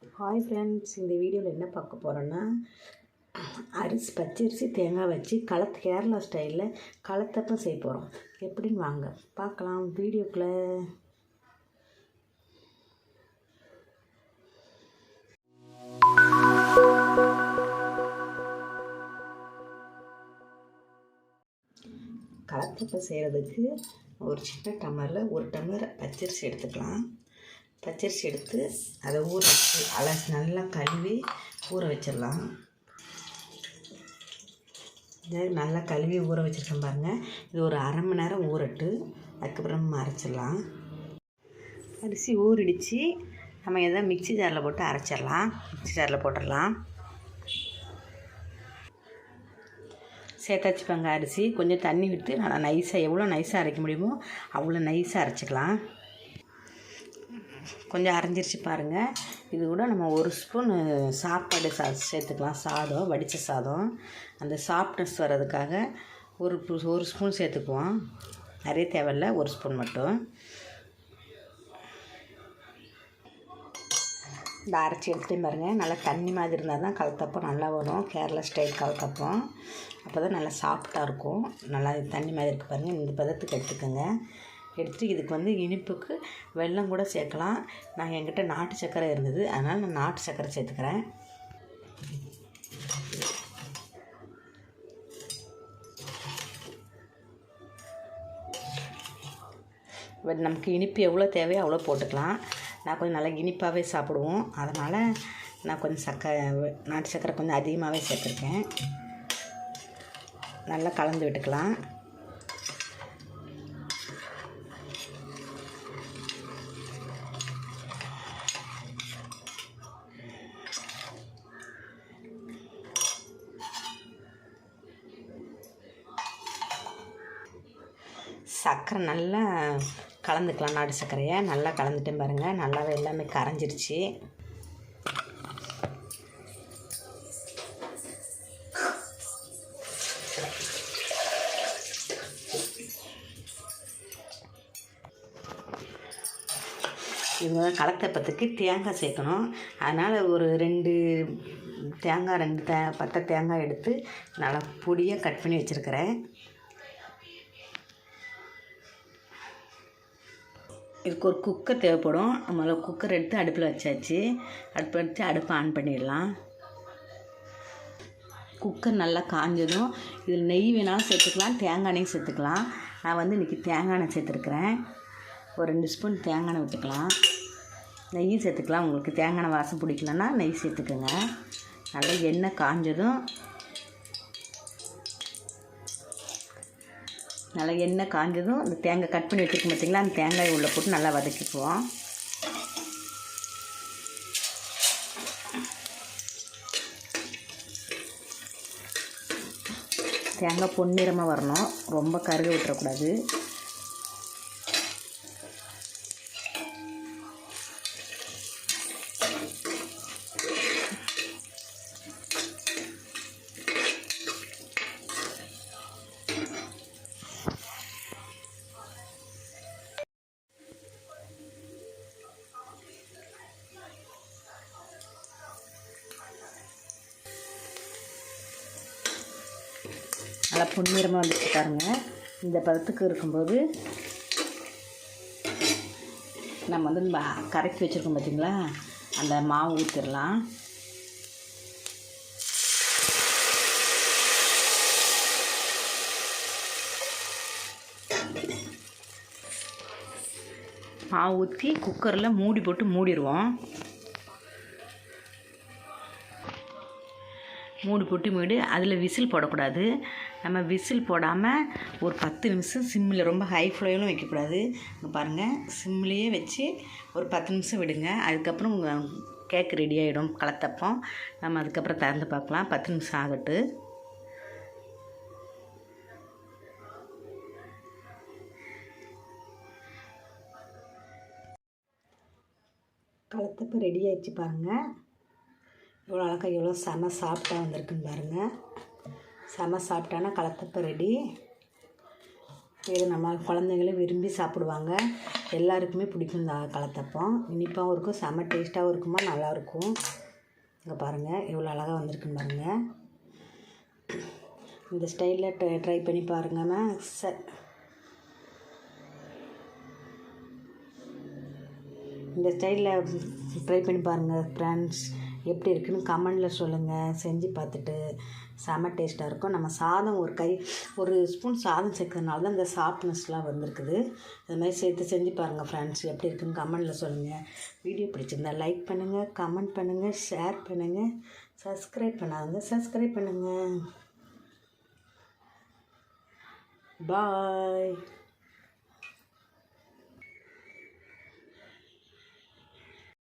Hi friends, இந்த வீடியோவில் என்ன பார்க்க போகிறோன்னா பச்சரிசி தேங்காய் வச்சு கேரளா ஸ்டைலில் களத்தப்பம் செய்ய போகிறோம். எப்படின்னு வாங்க பார்க்கலாம் வீடியோக்குள்ளே. களத்தப்பம் செய்கிறதுக்கு ஒரு சின்ன டம்ளரில் 1 டம்ளர் பச்சரிசி எடுத்துக்கலாம். பச்சரிசி எடுத்து அதை ஊற வச்சு நல்லா கழுவி ஊற வச்சிடலாம். நல்லா கழுவி ஊற வச்சுருக்கேன் பாருங்கள். இது ஒரு அரை மணி நேரம் ஊறட்டு, அதுக்கப்புறம் அரைச்சிடலாம். அரிசி ஊறிடுச்சு. நம்ம எதாவது மிக்ஸி ஜாரில் போட்டு அரைச்சிடலாம். மிக்ஸி ஜாரில் போட்டுடலாம். சேர்த்தாச்சுப்பாங்க. அரிசி கொஞ்சம் தண்ணி விட்டு நல்லா நைஸாக, எவ்வளோ நைஸாக அரைக்க முடியுமோ அவ்வளோ நைஸாக அரைச்சிக்கலாம். கொஞ்சம் அரைஞ்சிருச்சு பாருங்கள். இது கூட நம்ம 1 ஸ்பூன் சாப்பாடு சேர்த்துக்கலாம். சாதம், வடித்த சாதம், அந்த சாஃப்ட்னஸ் வர்றதுக்காக ஒரு ஸ்பூன் சேர்த்துக்குவோம். நிறைய தேவையில்லை, 1 ஸ்பூன் மட்டும். இந்த அரைச்சி எடுத்துகிட்டே பாருங்கள். நல்லா தண்ணி மாதிரி இருந்தால் தான் களத்தப்பம் நல்லா வரும். கேரளா ஸ்டைல் களத்தப்பம் அப்போ தான் நல்லா சாஃப்டாக இருக்கும். நல்லா தண்ணி மாதிரி இருக்குது பாருங்கள். இந்த பதத்துக்கு எடுத்துக்கோங்க. எடுத்துகிட்டு இதுக்கு இனிப்புக்கு வெல்லம் கூட சேர்க்கலாம். நான் என்கிட்ட நாட்டு சர்க்கரை இருந்தது, அதனால் நான் நாட்டு சர்க்கரை சேர்த்துக்கிறேன். நமக்கு இனிப்பு எவ்வளோ தேவையோ அவ்வளோ போட்டுக்கலாம். நான் கொஞ்சம் நல்லா இனிப்பாகவே சாப்பிடுவோம், அதனால் நான் கொஞ்சம் நாட்டு சர்க்கரை கொஞ்சம் அதிகமாகவே சேர்த்துருக்கேன். நல்லா கலந்து விட்டுக்கலாம். சர்க்கரை நல்லா கலந்துக்கலாம். நாட்டு சர்க்கரையை நல்லா கலந்துட்டேன் பாருங்கள். நல்லாவே எல்லாமே கரைஞ்சிருச்சு. இவங்க களத்தப்பத்துக்கு தேங்காய் சேர்க்கணும். அதனால் ஒரு 2 பட்டை தேங்காய் எடுத்து நல்லா பொடியாக கட் பண்ணி வச்சுருக்கிறேன். இதுக்கு ஒரு குக்கர் தேவைப்படும். நம்மள குக்கர் எடுத்து அடுப்பில் வச்சாச்சு. அடுப்பை ஆன் பண்ணிடலாம். குக்கர் நல்லா காஞ்சதும் இதில் நெய் வேணாலும் சேர்த்துக்கலாம், தேங்காய் எண்ணெயும் சேர்த்துக்கலாம். நான் இன்றைக்கி தேங்காய் எண்ணெய் சேர்த்துருக்குறேன். ஒரு 2 ஸ்பூன் தேங்காய் எண்ணெய் விட்டுக்கலாம். நெய்யும் சேர்த்துக்கலாம். உங்களுக்கு தேங்காய் எண்ணெய் வாசம் பிடிக்கலன்னா நெய் சேர்த்துக்கோங்க. நல்லா எண்ணெய் காஞ்சதும் இந்த தேங்காய் கட் பண்ணி வச்சுருக்கோம் பார்த்திங்களா, அந்த தேங்காயை உள்ளே போட்டு நல்லா வதக்கிக்குவோம். தேங்காய் பொன்னிறமாக வரணும், ரொம்ப கருக விட்டுறக்கூடாது. நல்லா பொன்னிறமாக வந்துட்டு பாருங்கள். இந்த பதத்துக்கு இருக்கும்போது நம்ம கரைச்சி வச்சுருக்கோம் பார்த்திங்களா, அந்த மாவு ஊற்றிடலாம். மாவு ஊற்றி குக்கரில் மூடி போட்டு மூடிடுவோம். மூடி அதில் விசில் போடக்கூடாது. நம்ம விசில் போடாமல் ஒரு 10 நிமிஷம் சிம்மில், ரொம்ப ஹை ஃப்ளேமிலும் வைக்கக்கூடாது. இங்கே பாருங்கள், சிம்லேயே வச்சு ஒரு 10 நிமிஷம் விடுங்க. அதுக்கப்புறம் உங்கள் கேக் ரெடி ஆகிடும் களத்தப்பம். நம்ம அதுக்கப்புறம் திறந்து பார்க்கலாம். 10 நிமிஷம் ஆகட்டு. களத்தப்பம் ரெடி ஆகிடுச்சு பாருங்கள். எவ்வளோ அழகாக, எவ்வளோ செம சாஃப்டாக வந்திருக்குன்னு பாருங்கள். செம சாஃப்டான களத்தப்பம் ரெடி. இது நம்ம குழந்தைங்களும் விரும்பி சாப்பிடுவாங்க. எல்லாருக்குமே பிடிக்கும் இந்த கலத்தப்பம். இனிப்பாகவும் இருக்கும், செம்ம டேஸ்ட்டாகவும் இருக்குமா, நல்லாயிருக்கும். இங்கே பாருங்கள் எவ்வளோ அழகாக வந்திருக்குன்னு பாருங்கள். இந்த ஸ்டைலில் ட்ரை பண்ணி பாருங்கம்மா. இந்த ஸ்டைலில் ட்ரை பண்ணி பாருங்கள் ஃப்ரெண்ட்ஸ். எப்படி இருக்குதுன்னு கமெண்டில் சொல்லுங்கள். செஞ்சு பார்த்துட்டு செம்ம டேஸ்ட்டாக இருக்கும். நம்ம சாதம் ஒரு ஸ்பூன் சாதம் சேர்க்கறதுனால தான் இந்த சாஃப்ட்னஸ்லாம் வந்திருக்குது. அது மாதிரி சேர்த்து செஞ்சு பாருங்கள் ஃப்ரெண்ட்ஸ். எப்படி இருக்குதுன்னு கமெண்டில் சொல்லுங்கள். வீடியோ பிடிச்சிருந்தா லைக் பண்ணுங்கள், கமெண்ட் பண்ணுங்கள், ஷேர் பண்ணுங்கள். சப்ஸ்கிரைப் பண்ணாதவங்க சப்ஸ்கிரைப் பண்ணுங்கள். பாய்.